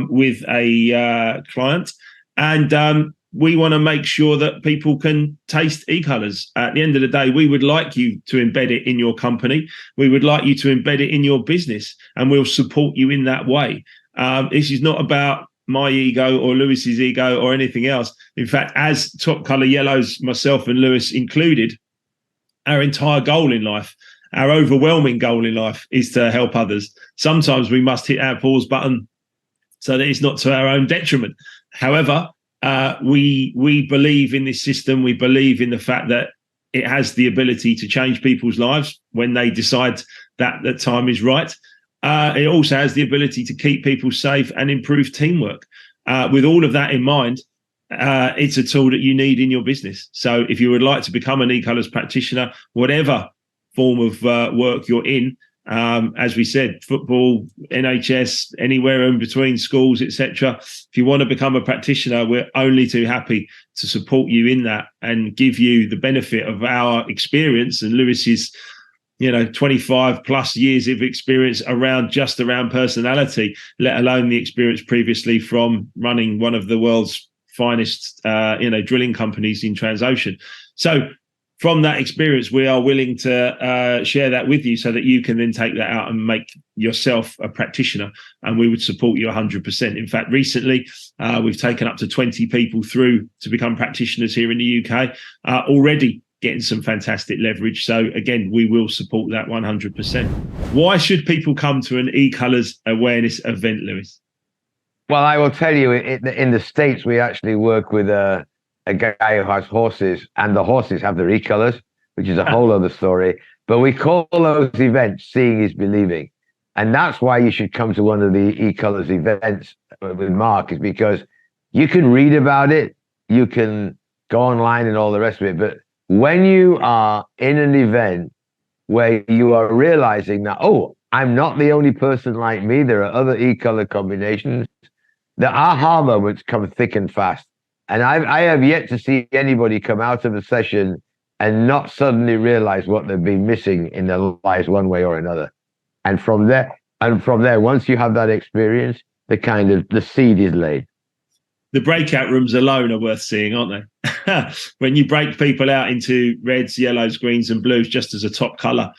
with a client. And we want to make sure that people can taste e-colors. At the end of the day, we would like you to embed it in your company. We would like you to embed it in your business, and we'll support you in that way. This is not about my ego or Lewis's ego or anything else. In fact, as Top Color Yellows, myself and Lewis included, our entire goal in life, our overwhelming goal in life, is to help others. Sometimes we must hit our pause button so that it's not to our own detriment. However, we believe in this system. We believe in the fact that it has the ability to change people's lives when they decide that the time is right. It also has the ability to keep people safe and improve teamwork. With all of that in mind, it's a tool that you need in your business. So if you would like to become an e-colors practitioner, whatever form of work you're in, As we said, football, NHS, anywhere in between, schools, etc. If you want to become a practitioner, we're only too happy to support you in that and give you the benefit of our experience and Lewis's 25 plus years of experience around personality, let alone the experience previously from running one of the world's finest drilling companies in Transocean. So from that experience, we are willing to share that with you so that you can then take that out and make yourself a practitioner, and we would support you 100%. In fact, recently, we've taken up to 20 people through to become practitioners here in the UK, already getting some fantastic leverage. So again, we will support that 100%. Why should people come to an e-colours awareness event, Lewis? Well, I will tell you, in the States, we actually work with a guy who has horses, and the horses have their e-colours, which is a whole other story. But we call those events seeing is believing. And that's why you should come to one of the e-colours events with Mark, is because you can read about it, you can go online and all the rest of it. But when you are in an event where you are realizing that, oh, I'm not the only person like me, there are other e-colour combinations, the aha moments come thick and fast. And I have yet to see anybody come out of a session and not suddenly realize what they've been missing in their lives one way or another. And from there, once you have that experience, the seed is laid. The breakout rooms alone are worth seeing, aren't they? When you break people out into reds, yellows, greens, and blues just as a top colour,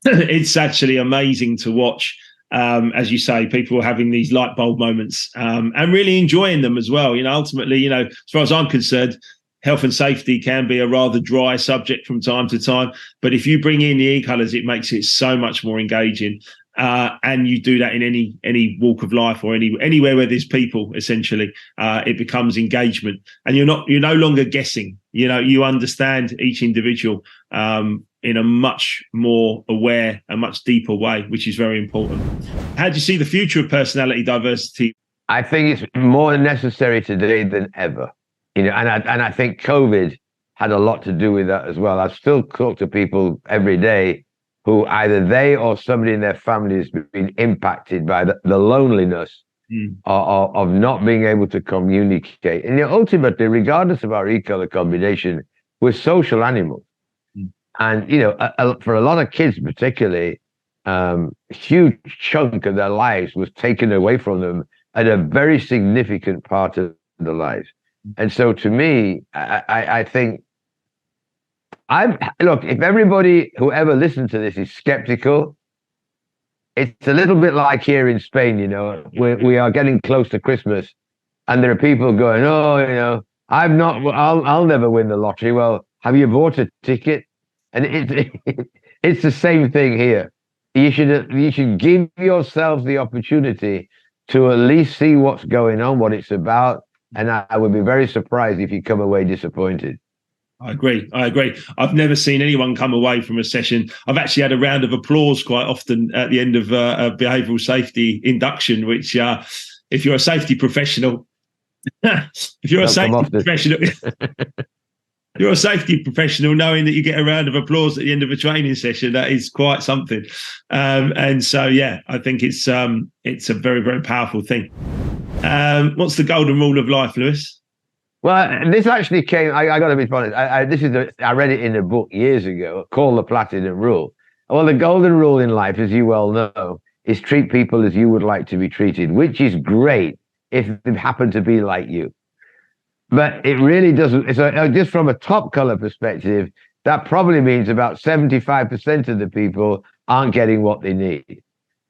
it's actually amazing to watch. As you say, people are having these light bulb moments and really enjoying them as well. Ultimately, as far as I'm concerned, health and safety can be a rather dry subject from time to time. But if you bring in the e-colours, it makes it so much more engaging. And you do that in any walk of life or anywhere where there's people, essentially, it becomes engagement. And you're no longer guessing. You understand each individual in a much more aware and much deeper way, which is very important. How do you see the future of personality diversity? I think it's more necessary today than ever. And I think COVID had a lot to do with that as well. I still talk to people every day who either they or somebody in their family has been impacted by the loneliness of not being able to communicate. And ultimately, regardless of our e-colour combination, we're social animals. And, for a lot of kids particularly, a huge chunk of their lives was taken away from them at a very significant part of their lives. And so to me, I think, look, if everybody, whoever listens to this is skeptical, it's a little bit like here in Spain, we are getting close to Christmas and there are people going, I'll never win the lottery. Well, have you bought a ticket? And it's the same thing here. You should give yourselves the opportunity to at least see what's going on, what it's about. And I would be very surprised if you come away disappointed. I agree. I've never seen anyone come away from a session. I've actually had a round of applause quite often at the end of a behavioural safety induction, which if you're a safety professional, you're a safety professional, knowing that you get a round of applause at the end of a training session, that is quite something. And so, yeah, I think it's a very, very powerful thing. What's the golden rule of life, Lewis? Well, this actually came, I got to be honest, I read it in a book years ago called The Platinum Rule. Well, the golden rule in life, as you well know, is treat people as you would like to be treated, which is great if they happen to be like you. But it really doesn't. So just from a top color perspective, that probably means about 75% of the people aren't getting what they need.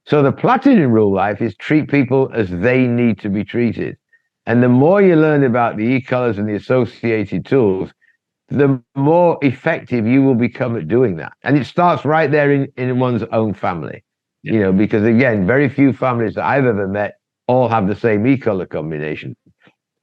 So the platinum rule life is treat people as they need to be treated. And the more you learn about the e-colors and the associated tools, the more effective you will become at doing that. And it starts right there in one's own family, because again, very few families that I've ever met all have the same e-color combination.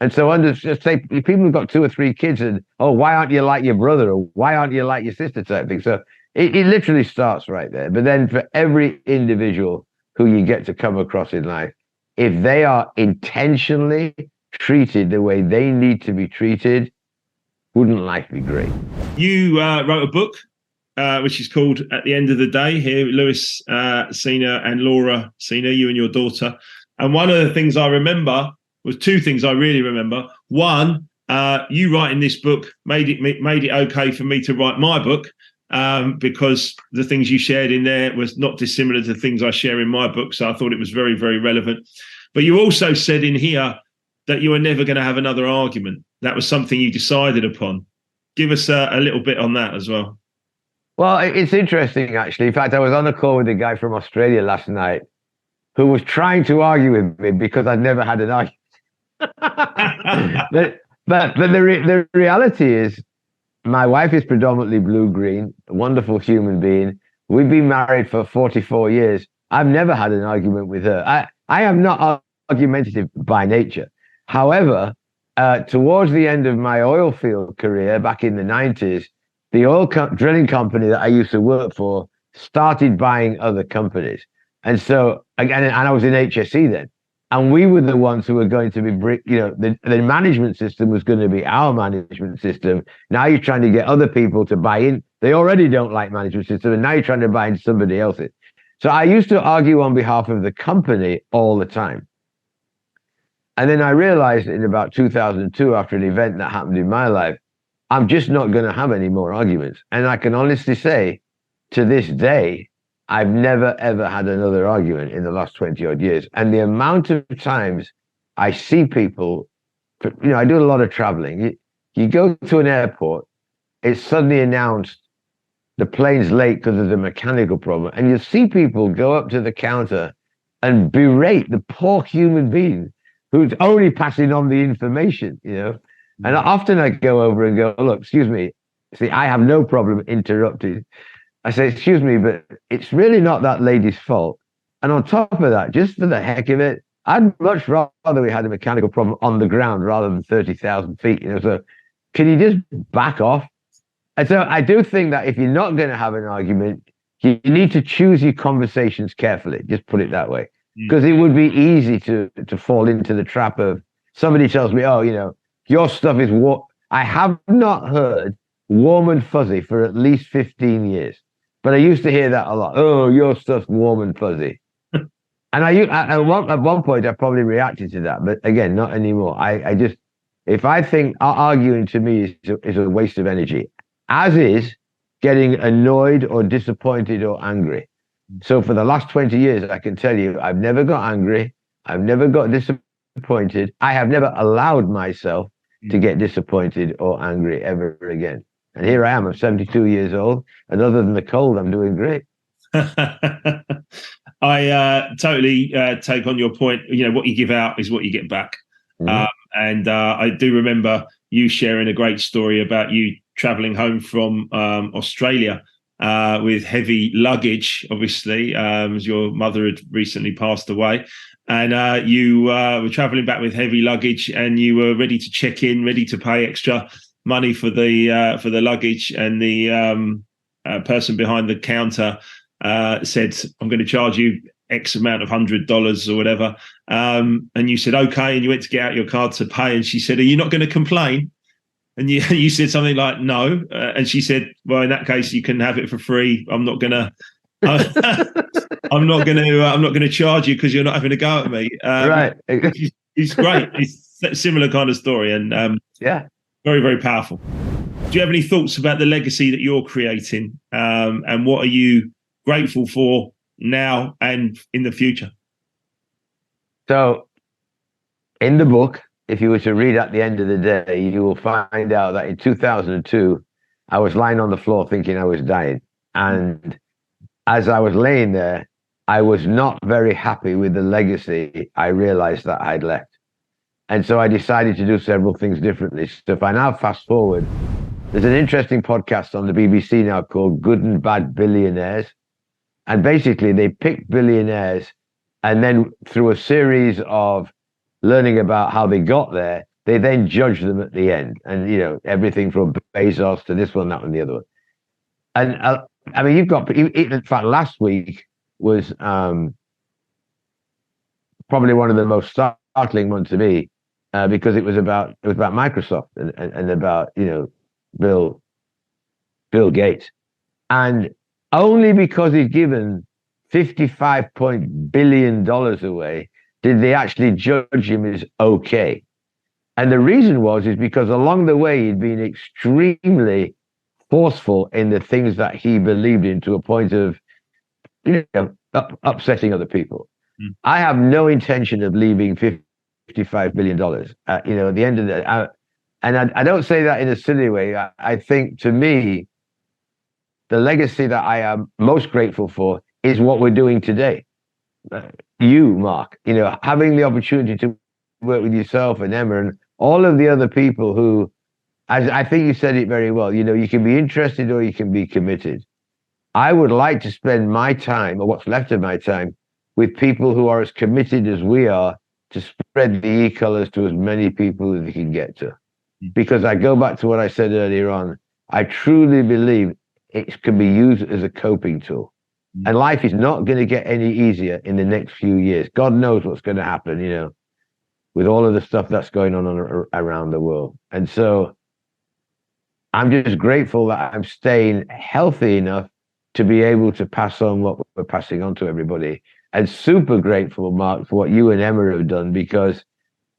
And so just say people have got 2 or 3 kids and, why aren't you like your brother? Or why aren't you like your sister type thing? So it literally starts right there. But then for every individual who you get to come across in life, if they are intentionally treated the way they need to be treated, wouldn't life be great? You wrote a book which is called At the End of the Day. Here, Lewis Senior and Laura Senior, you and your daughter. And one of the things I remember was two things I really remember. One, you writing this book made it okay for me to write my book, because the things you shared in there was not dissimilar to things I share in my book. So I thought it was very, very relevant. But you also said in here that you were never going to have another argument. That was something you decided upon. Give us a little bit on that as well. Well, it's interesting, actually. In fact, I was on a call with a guy from Australia last night who was trying to argue with me because I'd never had an argument. but the reality is, my wife is predominantly blue-green, a wonderful human being. We've been married for 44 years. I've never had an argument with her. I am not argumentative by nature. However, towards the end of my oil field career back in the 90s, the drilling company that I used to work for started buying other companies. And so, again, and I was in HSE then. And we were the ones who were going to be, the management system was going to be our management system. Now you're trying to get other people to buy in. They already don't like management system, and now you're trying to buy in somebody else's. So I used to argue on behalf of the company all the time. And then I realized in about 2002, after an event that happened in my life, I'm just not going to have any more arguments. And I can honestly say, to this day, I've never, ever had another argument in the last 20 odd years. And the amount of times I see people, I do a lot of traveling. You go to an airport, it's suddenly announced the plane's late because there's a mechanical problem. And you see people go up to the counter and berate the poor human being who's only passing on the information, And often I go over and go, look, excuse me. See, I have no problem interrupting. I say, excuse me, but it's really not that lady's fault. And on top of that, just for the heck of it, I'd much rather we had a mechanical problem on the ground rather than 30,000 feet. So can you just back off? And so I do think that if you're not going to have an argument, you need to choose your conversations carefully. Just put it that way. Because it would be easy to fall into the trap of somebody tells me, oh, your stuff is what I have not heard warm and fuzzy for at least 15 years. But I used to hear that a lot. Oh, your stuff's warm and fuzzy. And at one point, I probably reacted to that. But again, not anymore. I just, if I think arguing to me is a waste of energy, as is getting annoyed or disappointed or angry. So for the last 20 years, I can tell you, I've never got angry. I've never got disappointed. I have never allowed myself to get disappointed or angry ever again. And here I am, I'm 72 years old, and other than the cold, I'm doing great. I totally take on your point. What you give out is what you get back. And I do remember you sharing a great story about you traveling home from Australia with heavy luggage, obviously, as your mother had recently passed away. And you were traveling back with heavy luggage, and you were ready to check in, ready to pay extra money for the luggage, and the person behind the counter said, I'm going to charge you X amount of $100 or whatever. And you said, okay. And you went to get out your card to pay. And she said, are you not going to complain? And you said something like, no. And she said, well, in that case, you can have it for free. I'm not going to, I'm not going to charge you because you're not having a go at me. Right. It's great. It's a similar kind of story. And yeah. Very, very powerful. Do you have any thoughts about the legacy that you're creating, and what are you grateful for now and in the future? So in the book, if you were to read at the end of the day, you will find out that in 2002, I was lying on the floor thinking I was dying. And as I was laying there, I was not very happy with the legacy I realized that I'd left. And so I decided to do several things differently. So if I now fast forward, there's an interesting podcast on the BBC now called Good and Bad Billionaires. And basically they pick billionaires, and then through a series of learning about how they got there, they then judge them at the end. And, everything from Bezos to this one, that one, the other one. And I mean, you've got, in fact, last week was probably one of the most startling ones to me. Because it was about Microsoft and about Bill Gates, And only because he'd given $55 billion away did they actually judge him as okay. And the reason is because along the way, he'd been extremely forceful in the things that he believed in, to a point of, upsetting other people. I have no intention of leaving $55 billion. At the end of the, and I don't say that in a silly way. I think, to me, the legacy that I am most grateful for is what we're doing today. You, Mark, having the opportunity to work with yourself and Emma and all of the other people who, as I think you said it very well, you can be interested or you can be committed. I would like to spend my time, or what's left of my time, with people who are as committed as we are to spread the e-colors to as many people as they can get to. Because I go back to what I said earlier on, I truly believe it can be used as a coping tool. And life is not going to get any easier in the next few years. God knows what's going to happen, with all of the stuff that's going on around the world. And so I'm just grateful that I'm staying healthy enough to be able to pass on what we're passing on to everybody. And super grateful, Mark, for what you and Emma have done, because,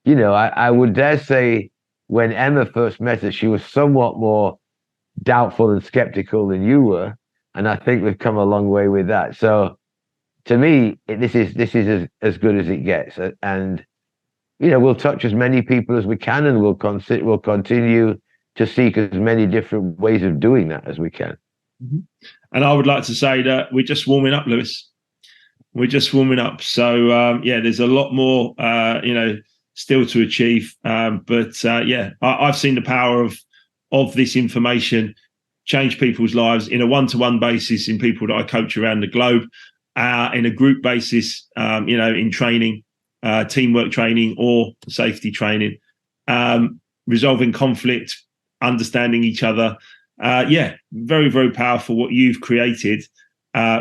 I would dare say when Emma first met us, she was somewhat more doubtful and skeptical than you were. And I think we've come a long way with that. So to me, this is as good as it gets. And, we'll touch as many people as we can, and we'll continue to seek as many different ways of doing that as we can. And I would like to say that we're just warming up, Lewis. We're just warming up. So, there's a lot more, still to achieve. I've seen the power of this information change people's lives in a one-to-one basis, in people that I coach around the globe, in a group basis, in training, teamwork training or safety training, resolving conflict, understanding each other. Very, very powerful what you've created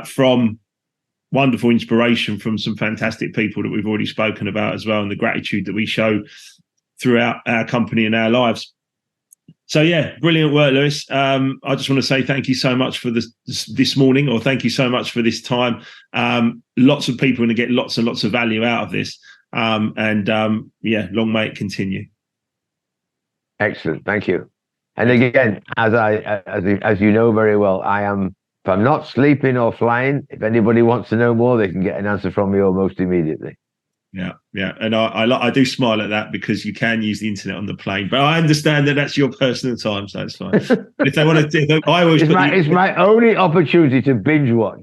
from wonderful inspiration from some fantastic people that we've already spoken about as well, and the gratitude that we show throughout our company and our lives. So, brilliant work, Lewis. I just want to say thank you so much for this morning, or thank you so much for this time. Lots of people are going to get lots and lots of value out of this. Long may it continue. Excellent. Thank you. And again, as you know very well, if I'm not sleeping or flying, if anybody wants to know more, they can get an answer from me almost immediately. Yeah. And I do smile at that, because you can use the internet on the plane, but I understand that that's your personal time, so it's fine. But if they want to, it's my only opportunity to binge watch.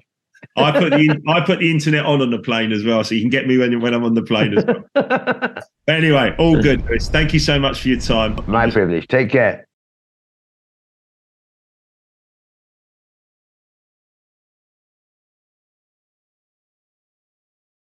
I put the internet on the plane as well, so you can get me when I'm on the plane as well. But anyway, all good, Chris. Thank you so much for your time. My privilege. Take care.